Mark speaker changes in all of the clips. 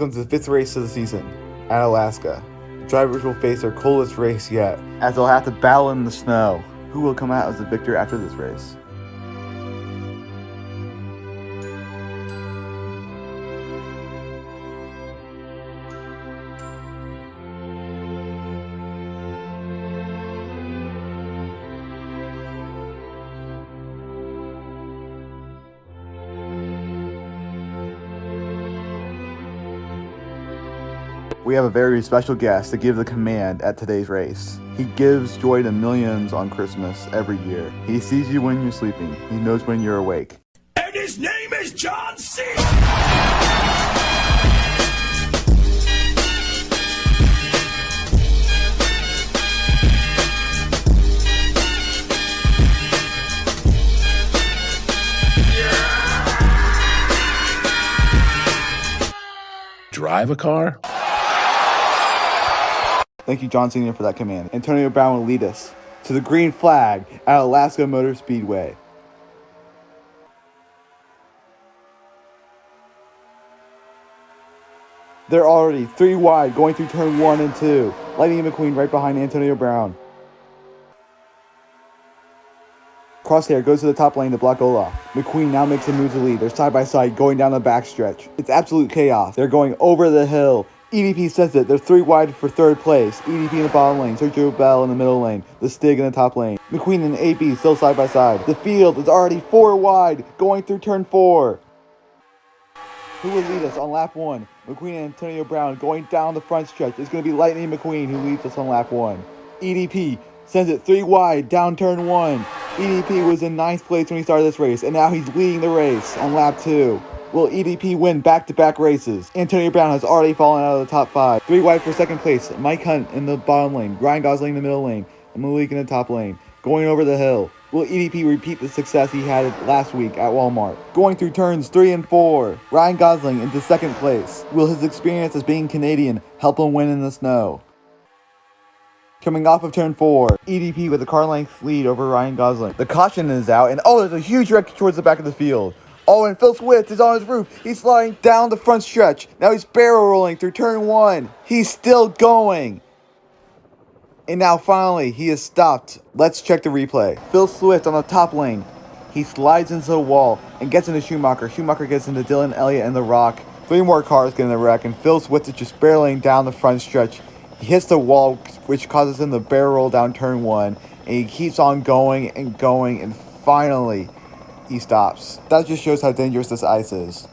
Speaker 1: one's the 5th race of the season at Alaska. The drivers will face their coldest race yet, as they'll have to battle in the snow. Who will come out as the victor after this race? We have a very special guest to give the command at today's race. He gives joy to millions on Christmas every year. He sees you when you're sleeping. He knows when you're awake.
Speaker 2: And his name is John C.
Speaker 3: Drive a car?
Speaker 1: Thank you, John Sr., for that command. Antonio Brown will lead us to the green flag at Alaska Motor Speedway. They're already 3 wide going through turn 1 and 2. Lightning McQueen right behind Antonio Brown. Crosshair goes to the top lane to block Olaf. McQueen now makes a move to lead. They're side by side going down the backstretch. It's absolute chaos. They're going over the hill. EDP says it. They're 3 wide for 3rd place. EDP in the bottom lane. Sergio Bell in the middle lane. The Stig in the top lane. McQueen and AB still side by side. The field is already 4 wide going through turn 4. Who will lead us on lap 1? McQueen and Antonio Brown going down the front stretch. It's going to be Lightning McQueen who leads us on lap 1. EDP sends it 3 wide down turn 1. EDP was in 9th place when he started this race, and now he's leading the race on lap 2. Will EDP win back-to-back races? Antonio Brown has already fallen out of the top 5. 3 wide for 2nd place. Mike Hunt in the bottom lane. Ryan Gosling in the middle lane. And Malik in the top lane. Going over the hill. Will EDP repeat the success he had last week at Walmart? Going through turns 3 and 4. Ryan Gosling into 2nd place. Will his experience as being Canadian help him win in the snow? Coming off of turn 4, EDP with a car length lead over Ryan Gosling. The caution is out, and there's a huge wreck towards the back of the field. And Phil Swift is on his roof. He's sliding down the front stretch. Now he's barrel rolling through turn 1. He's still going. And now finally, he is stopped. Let's check the replay. Phil Swift on the top lane. He slides into the wall and gets into Schumacher. Schumacher gets into Dylan Elliott and The Rock. 3 more cars get in the wreck, and Phil Swift is just barreling down the front stretch. He hits the wall, which causes him to barrel roll down turn 1. And he keeps on going, and finally, he stops. That just shows how dangerous this ice is.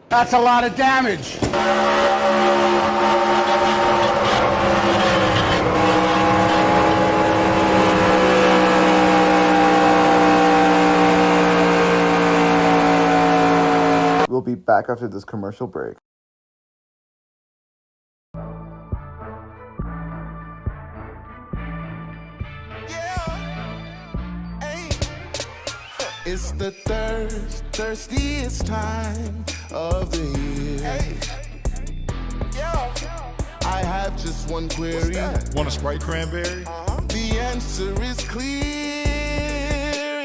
Speaker 2: That's a lot of damage.
Speaker 1: We'll be back after this commercial break.
Speaker 4: It's the thirstiest time of the year. I have just one query.
Speaker 5: Want a Sprite cranberry?
Speaker 4: The answer is clear.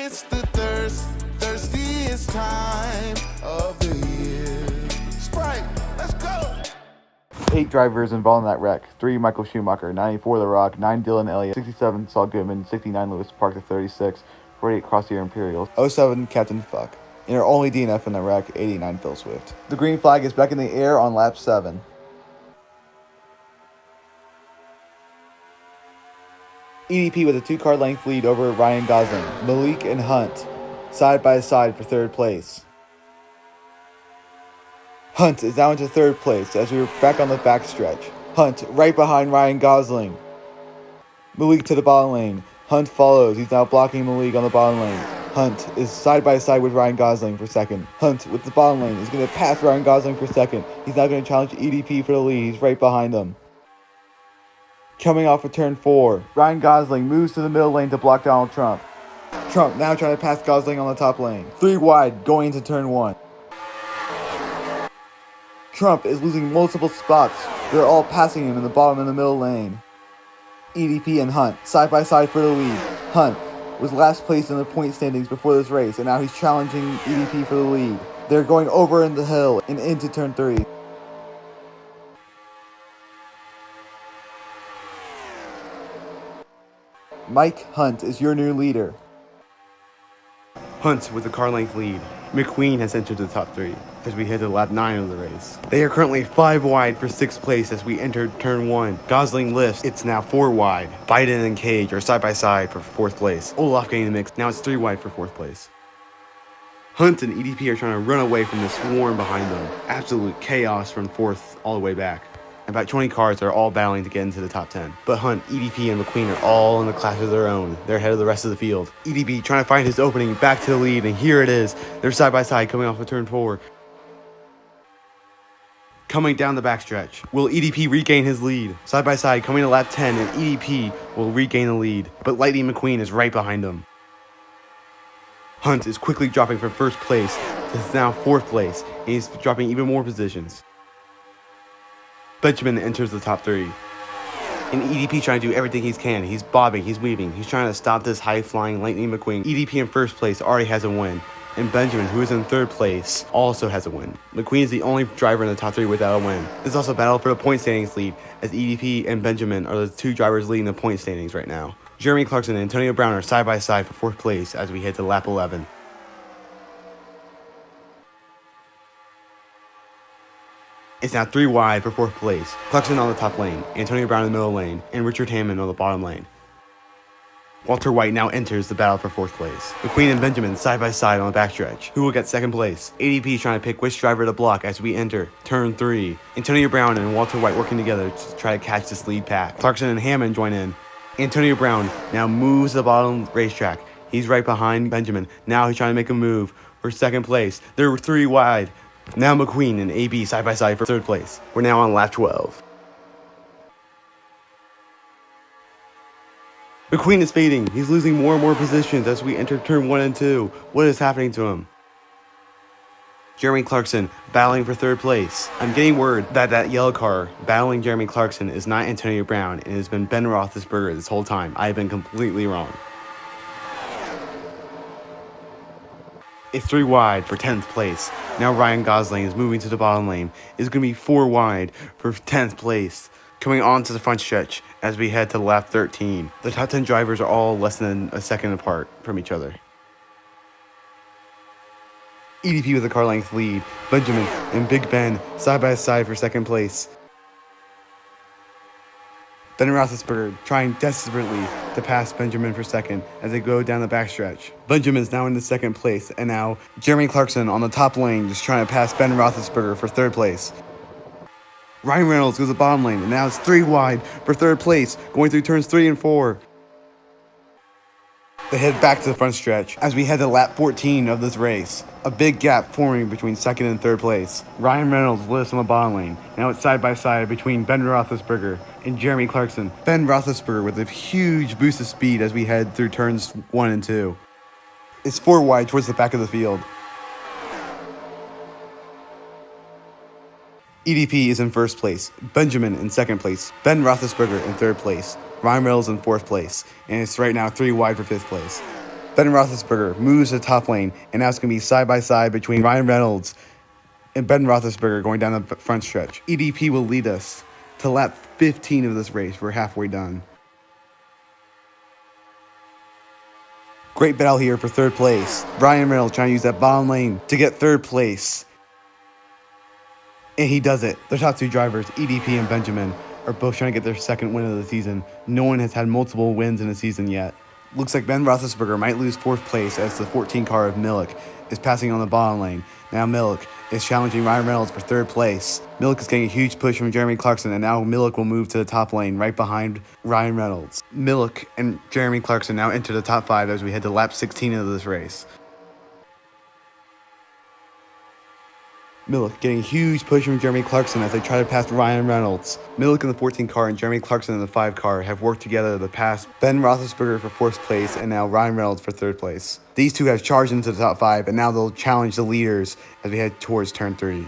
Speaker 4: It's the thirstiest time of the year. Sprite, let's go.
Speaker 1: 8 drivers involved in that wreck. 3 Michael Schumacher, 94 The Rock, 9 Dylan Elliott, 67 Saul Goodman, 69 Lewis Park to 36, 48 Crosshair Imperials, 07 Captain Fuck. And our only DNF in the wreck, 89 Phil Swift. The green flag is back in the air on lap 7. EDP with a 2-car length lead over Ryan Gosling, Malik and Hunt, side by side for 3rd place. Hunt is now into 3rd place as we are back on the backstretch. Hunt right behind Ryan Gosling. Malik to the bottom lane. Hunt follows. He's now blocking Malik on the bottom lane. Hunt is side by side with Ryan Gosling for 2nd. Hunt with the bottom lane is going to pass Ryan Gosling for 2nd. He's now going to challenge EDP for the lead. He's right behind him. Coming off of turn 4, Ryan Gosling moves to the middle lane to block Donald Trump. Trump now trying to pass Gosling on the top lane. 3 wide going into turn 1. Trump is losing multiple spots. They're all passing him in the bottom and the middle lane. EDP and Hunt side by side for the lead. Hunt was last place in the point standings before this race, and now he's challenging EDP for the lead. They're going over in the hill and into turn 3. Mike Hunt is your new leader.
Speaker 6: Hunt with a car length lead. McQueen has entered the top 3 as we head to lap 9 of the race. They are currently 5 wide for 6th place as we enter turn 1. Gosling lifts, it's now 4 wide. Biden and Cage are side by side for 4th place. Olaf getting the mix, now it's 3 wide for 4th place. Hunt and EDP are trying to run away from the swarm behind them. Absolute chaos from 4th all the way back. About 20 cars are all battling to get into the top 10. But Hunt, EDP, and McQueen are all in a class of their own. They're ahead of the rest of the field. EDP trying to find his opening back to the lead, and here it is. They're side by side coming off of turn 4. Coming down the backstretch. Will EDP regain his lead? Side by side coming to lap 10, and EDP will regain the lead. But Lightning McQueen is right behind him. Hunt is quickly dropping from 1st place to now 4th place, and he's dropping even more positions. Benjamin enters the top 3. And EDP trying to do everything he can. He's bobbing, he's weaving, he's trying to stop this high-flying Lightning McQueen. EDP in 1st place already has a win. And Benjamin, who is in 3rd place, also has a win. McQueen is the only driver in the top 3 without a win. There's also a battle for the point standings lead, as EDP and Benjamin are the 2 drivers leading the point standings right now. Jeremy Clarkson and Antonio Brown are side by side for 4th place as we head to lap 11. It's now 3 wide for 4th place. Clarkson on the top lane, Antonio Brown in the middle lane, and Richard Hammond on the bottom lane. Walter White now enters the battle for 4th place. McQueen and Benjamin side by side on the backstretch. Who will get 2nd place? ADP trying to pick which driver to block as we enter turn 3. Antonio Brown and Walter White working together to try to catch this lead pack. Clarkson and Hammond join in. Antonio Brown now moves to the bottom racetrack. He's right behind Benjamin. Now he's trying to make a move for 2nd place. They're 3 wide. Now McQueen and AB side by side for 3rd place. We're now on lap 12. McQueen is fading. He's losing more and more positions as we enter turn 1 and 2. What is happening to him? Jeremy Clarkson battling for 3rd place. I'm getting word that yellow car battling Jeremy Clarkson is not Antonio Brown and it has been Ben Roethlisberger this whole time. I have been completely wrong. It's 3 wide for 10th place. Now Ryan Gosling is moving to the bottom lane. It's going to be 4 wide for 10th place. Coming on to the front stretch as we head to lap 13. The top 10 drivers are all less than a second apart from each other. EDP with a car length lead. Benjamin and Big Ben side by side for 2nd place. Ben Roethlisberger trying desperately to pass Benjamin for 2nd as they go down the backstretch. Benjamin's now in the 2nd place, and now Jeremy Clarkson on the top lane just trying to pass Ben Roethlisberger for 3rd place. Ryan Reynolds goes to the bottom lane, and now it's 3 wide for 3rd place, going through turns 3 and 4. They head back to the front stretch as we head to lap 14 of this race. A big gap forming between 2nd and 3rd place. Ryan Reynolds lives on the bottom lane. Now it's side by side between Ben Roethlisberger and Jeremy Clarkson. Ben Roethlisberger with a huge boost of speed as we head through turns 1 and 2. It's 4 wide towards the back of the field. EDP is in 1st place, Benjamin in 2nd place, Ben Roethlisberger in 3rd place, Ryan Reynolds in 4th place, and it's right now 3 wide for 5th place. Ben Roethlisberger moves to the top lane, and now it's going to be side by side between Ryan Reynolds and Ben Roethlisberger going down the front stretch. EDP will lead us to lap 15 of this race. We're halfway done. Great battle here for 3rd place. Ryan Reynolds trying to use that bottom lane to get 3rd place. And he does it. The top 2 drivers, EDP and Benjamin, are both trying to get their 2nd win of the season. No one has had multiple wins in a season yet. Looks like Ben Roethlisberger might lose 4th place as the 14 car of Milk is passing on the bottom lane. Now Milk is challenging Ryan Reynolds for 3rd place. Milk is getting a huge push from Jeremy Clarkson, and now Milk will move to the top lane right behind Ryan Reynolds. Milk and Jeremy Clarkson now enter the top 5 as we head to lap 16 of this race. Milk getting a huge push from Jeremy Clarkson as they try to pass Ryan Reynolds. Milk in the 14 car and Jeremy Clarkson in the 5 car have worked together to pass Ben Roethlisberger for 4th place and now Ryan Reynolds for 3rd place. These 2 have charged into the top 5 and now they'll challenge the leaders as we head towards turn 3.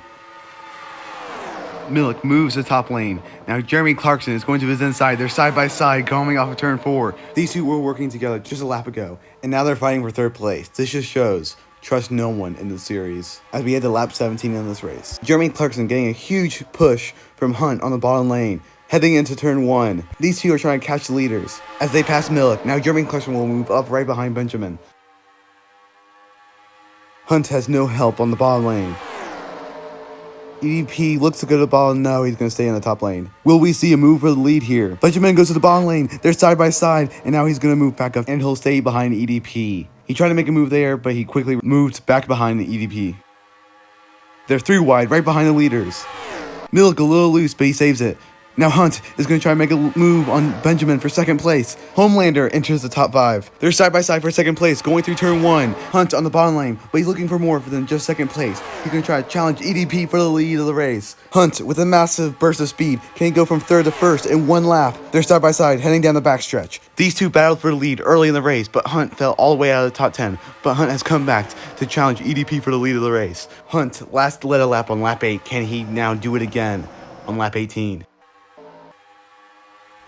Speaker 6: Milik moves to top lane. Now Jeremy Clarkson is going to his inside. They're side by side coming off of turn 4. These two were working together just a lap ago, and now they're fighting for third place. This just shows trust no one in the series as we head to lap 17 in this race. Jeremy Clarkson getting a huge push from Hunt on the bottom lane. Heading into turn 1, these two are trying to catch the leaders. As they pass Milik, now Jeremy Clarkson will move up right behind Benjamin. Hunt has no help on the bottom lane. EDP looks to go to the bottom. No, he's going to stay in the top lane. Will we see a move for the lead here? Benjamin goes to the bottom lane. They're side by side, and now he's going to move back up, and he'll stay behind EDP. He tried to make a move there, but he quickly moved back behind the EDP. They're 3 wide, right behind the leaders. Milik a little loose, but he saves it. Now Hunt is going to try and make a move on Benjamin for second place. Homelander enters the top 5. They're side by side for second place, going through turn 1. Hunt on the bottom lane, but he's looking for more than just second place. He's going to try to challenge EDP for the lead of the race. Hunt, with a massive burst of speed, can go from 3rd to 1st in 1 lap. They're side by side, heading down the backstretch. These two battled for the lead early in the race, but Hunt fell all the way out of the top 10. But Hunt has come back to challenge EDP for the lead of the race. Hunt last led a lap on lap 8. Can he now do it again on lap 18?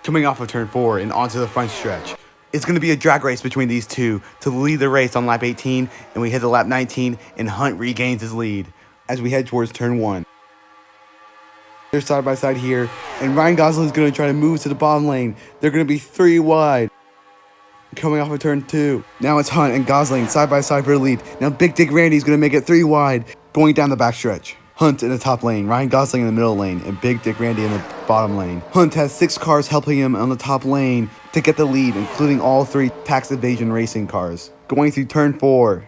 Speaker 6: Coming off of turn 4 and onto the front stretch. It's going to be a drag race between these two to lead the race on lap 18, and we hit the lap 19, and Hunt regains his lead as we head towards turn 1. They're side by side here, and Ryan Gosling is going to try to move to the bottom lane. They're going to be 3 wide. Coming off of turn 2. Now it's Hunt and Gosling side by side for the lead. Now Big Dick Randy is going to make it 3 wide, going down the backstretch. Hunt in the top lane, Ryan Gosling in the middle lane, and Big Dick Randy in the bottom lane. Hunt has 6 cars helping him on the top lane to get the lead, including all 3 tax evasion racing cars. Going through turn 4.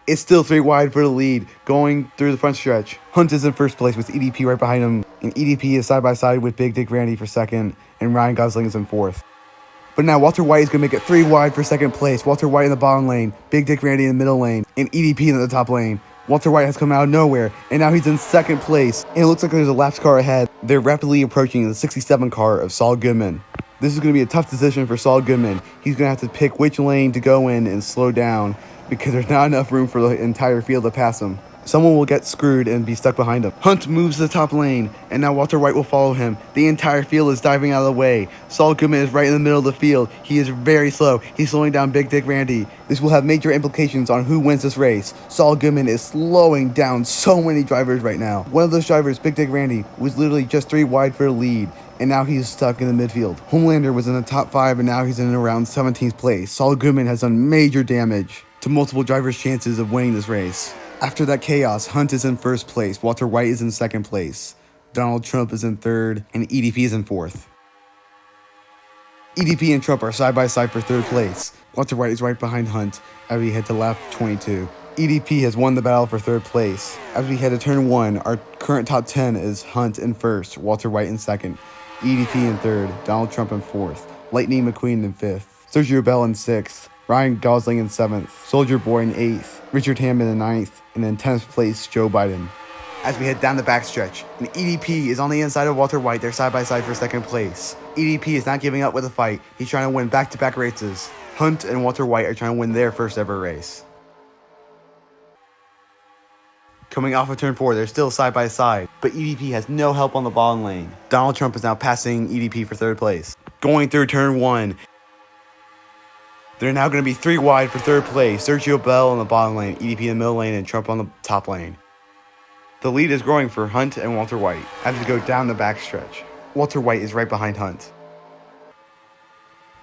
Speaker 6: It's still 3 wide for the lead, going through the front stretch. Hunt is in first place with EDP right behind him, and EDP is side by side with Big Dick Randy for second, and Ryan Gosling is in 4th. But now Walter White is going to make it 3 wide for second place. Walter White in the bottom lane, Big Dick Randy in the middle lane, and EDP in the top lane. Walter White has come out of nowhere, and now he's in second place, and it looks like there's a laps car ahead. They're rapidly approaching the 67 car of Saul Goodman. This is going to be a tough decision for Saul Goodman. He's going to have to pick which lane to go in and slow down, because there's not enough room for the entire field to pass him. Someone will get screwed and be stuck behind him. Hunt moves to the top lane, and now Walter White will follow him. The entire field is diving out of the way. Saul Goodman is right in the middle of the field. He is very slow. He's slowing down Big Dick Randy. This will have major implications on who wins this race. Saul Goodman is slowing down so many drivers right now. One of those drivers, Big Dick Randy, was literally just 3 wide for the lead, and now he's stuck in the midfield. Homelander was in the top 5, and now he's in around 17th place. Saul Goodman has done major damage to multiple drivers' chances of winning this race. After that chaos, Hunt is in first place, Walter White is in second place, Donald Trump is in 3rd, and EDP is in 4th. EDP and Trump are side by side for 3rd place. Walter White is right behind Hunt as we head to lap 22. EDP has won the battle for 3rd place. As we head to turn 1, our current top 10 is Hunt in 1st, Walter White in 2nd, EDP in 3rd, Donald Trump in 4th, Lightning McQueen in 5th, Sergio Bell in 6th, Ryan Gosling in 7th, Soldier Boy in 8th, Richard Hammond in 9th, and in 10th place, Joe Biden. As we head down the backstretch, and EDP is on the inside of Walter White. They're side by side for 2nd place. EDP is not giving up with the fight. He's trying to win back-to-back races. Hunt and Walter White are trying to win their first ever race. Coming off of turn 4, they're still side by side, but EDP has no help on the bottom lane. Donald Trump is now passing EDP for 3rd place. Going through turn 1, they're now going to be 3 wide for 3rd place. Sergio Bell on the bottom lane, EDP in the middle lane, and Trump on the top lane. The lead is growing for Hunt and Walter White as we go down the backstretch. Walter White is right behind Hunt.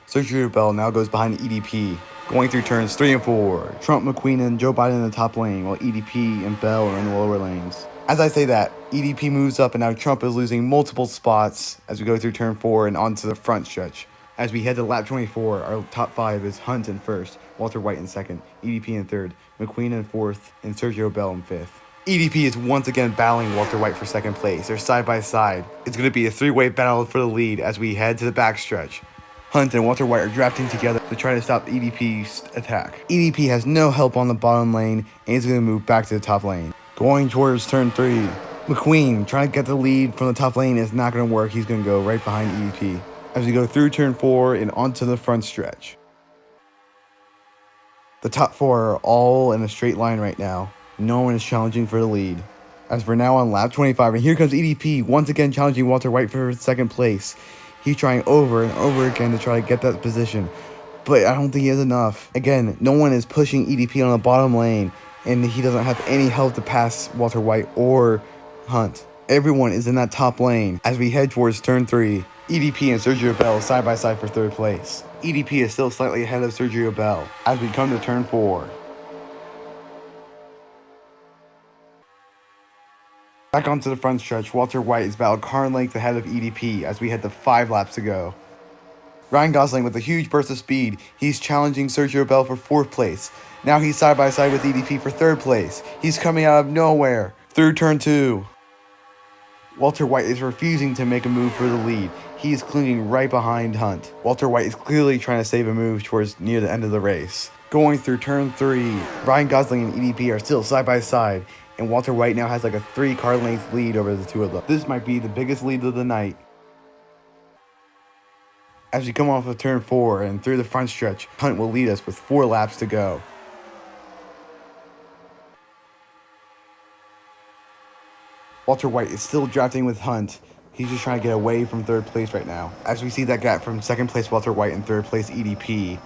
Speaker 6: Sergio Bell now goes behind EDP, going through turns 3 and 4. Trump, McQueen, and Joe Biden in the top lane, while EDP and Bell are in the lower lanes. As I say that, EDP moves up, and now Trump is losing multiple spots as we go through turn 4 and onto the front stretch. As we head to lap 24, our top 5 is Hunt in 1st, Walter White in 2nd, EDP in 3rd, McQueen in 4th, and Sergio Bell in 5th. EDP is once again battling Walter White for 2nd place. They're side by side. It's going to be a 3-way battle for the lead as we head to the backstretch. Hunt and Walter White are drafting together to try to stop EDP's attack. EDP has no help on the bottom lane and is going to move back to the top lane. Going towards turn 3, McQueen trying to get the lead from the top lane is not going to work. He's going to go right behind EDP as we go through turn 4 and onto the front stretch. The top 4 are all in a straight line right now. No one is challenging for the lead.
Speaker 1: As we're now on lap 25, and here comes EDP once again challenging Walter White for second place. He's trying over and over again to try to get that position, but I don't think he has enough. Again, no one is pushing EDP on the bottom lane, and he doesn't have any help to pass Walter White or Hunt. Everyone is in that top lane as we head towards turn 3. EDP and Sergio Bell side by side for third place. EDP is still slightly ahead of Sergio Bell as we come to turn 4. Back onto the front stretch, Walter White is about a car length ahead of EDP as we head to 5 laps to go. Ryan Gosling with a huge burst of speed, he's challenging Sergio Bell for 4th place. Now he's side by side with EDP for 3rd place. He's coming out of nowhere through turn 2. Walter White is refusing to make a move for the lead. He is clinging right behind Hunt. Walter White is clearly trying to save a move towards near the end of the race. Going through turn 3, Ryan Gosling and EDP are still side by side, and Walter White now has like a 3-car length lead over the two of them. This might be the biggest lead of the night. As we come off of turn 4 and through the front stretch, Hunt will lead us with 4 laps to go. Walter White is still drafting with Hunt. He's just trying to get away from 3rd place right now. As we see that gap from 2nd place Walter White and 3rd place EDP.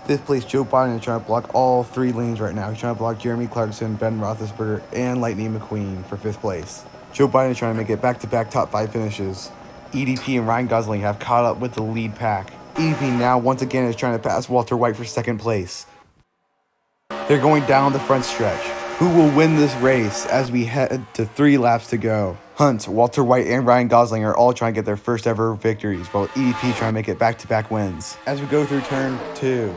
Speaker 1: 5th place Joe Biden is trying to block all 3 lanes right now. He's trying to block Jeremy Clarkson, Ben Roethlisberger, and Lightning McQueen for 5th place. Joe Biden is trying to make it back-to-back top 5 finishes. EDP and Ryan Gosling have caught up with the lead pack. EDP now once again is trying to pass Walter White for 2nd place. They're going down the front stretch. Who will win this race as we head to 3 laps to go? Hunt, Walter White, and Ryan Gosling are all trying to get their first ever victories, while EDP trying to make it back-to-back wins. As we go through turn 2,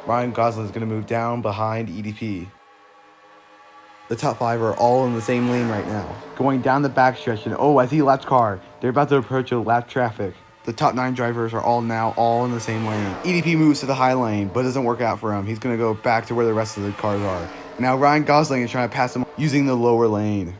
Speaker 1: Ryan Gosling is going to move down behind EDP. The top 5 are all in the same lane right now. Going down the backstretch, and I see a lapped car. They're about to approach a lap traffic. The top 9 drivers are all in the same lane. EDP moves to the high lane, but doesn't work out for him. He's going to go back to where the rest of the cars are. Now Ryan Gosling is trying to pass him using the lower lane.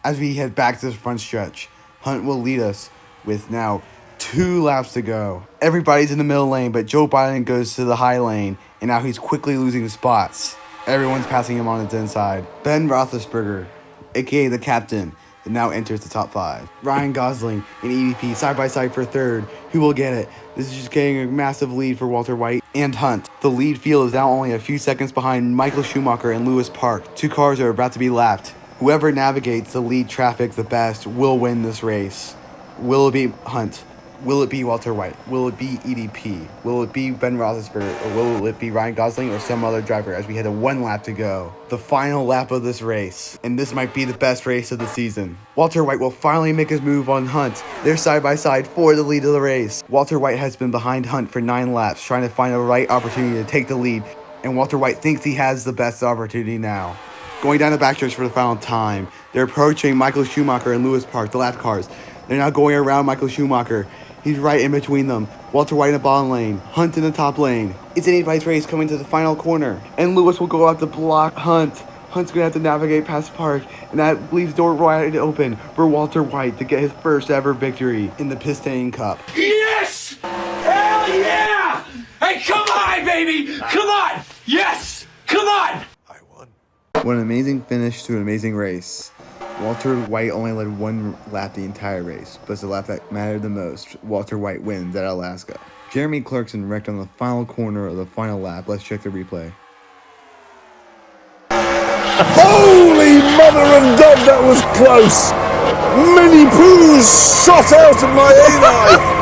Speaker 1: As we head back to the front stretch, Hunt will lead us with now 2 laps to go. Everybody's in the middle lane, but Joe Biden goes to the high lane, and now he's quickly losing spots. Everyone's passing him on his inside. Ben Roethlisberger, aka the captain, now enters the top 5. Ryan Gosling and EDP side by side for 3rd. Who will get it? This is just getting a massive lead for Walter White and Hunt. The lead field is now only a few seconds behind Michael Schumacher and Lewis Park. 2 cars are about to be lapped. Whoever navigates the lead traffic the best will win this race. Will it be Hunt? Will it be Walter White? Will it be EDP? Will it be Ben Roethlisberger? Or will it be Ryan Gosling or some other driver as we had 1 lap to go? The final lap of this race. And this might be the best race of the season. Walter White will finally make his move on Hunt. They're side by side for the lead of the race. Walter White has been behind Hunt for 9 laps, trying to find the right opportunity to take the lead. And Walter White thinks he has the best opportunity now. Going down the backstretch for the final time. They're approaching Michael Schumacher and Lewis Park, the lap cars. They're now going around Michael Schumacher. He's right in between them. Walter White in the bottom lane. Hunt in the top lane. It's anybody's race coming to the final corner. And Lewis will go out to block Hunt. Hunt's going to have to navigate past Park. And that leaves the door wide open for Walter White to get his first ever victory in the Pistain Cup.
Speaker 2: Yes! Hell yeah! Hey, come on, baby! Come on! Yes! Come on!
Speaker 1: What an amazing finish to an amazing race. Walter White only led 1 lap the entire race, but it's the lap that mattered the most. Walter White wins at Alaska. Jeremy Clarkson wrecked on the final corner of the final lap. Let's check the replay.
Speaker 5: Holy mother of God, that was close! Mini poos shot out of my A-knife!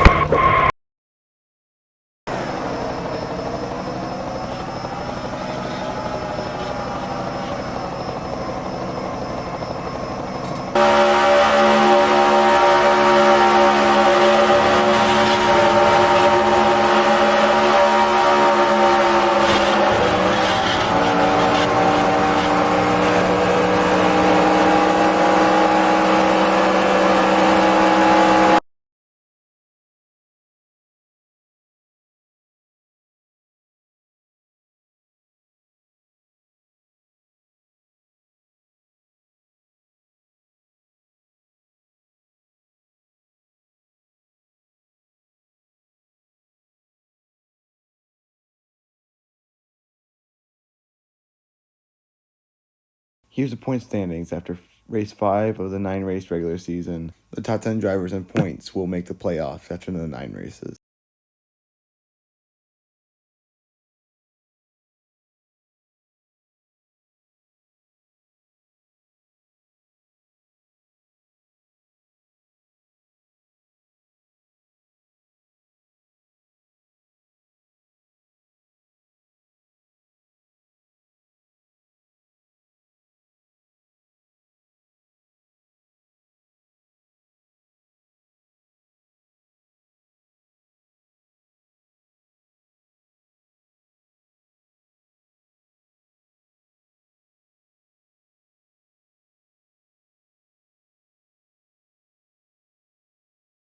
Speaker 1: Here's the point standings after race 5 of the 9 race regular season. The top 10 drivers in points will make the playoffs after the 9 races.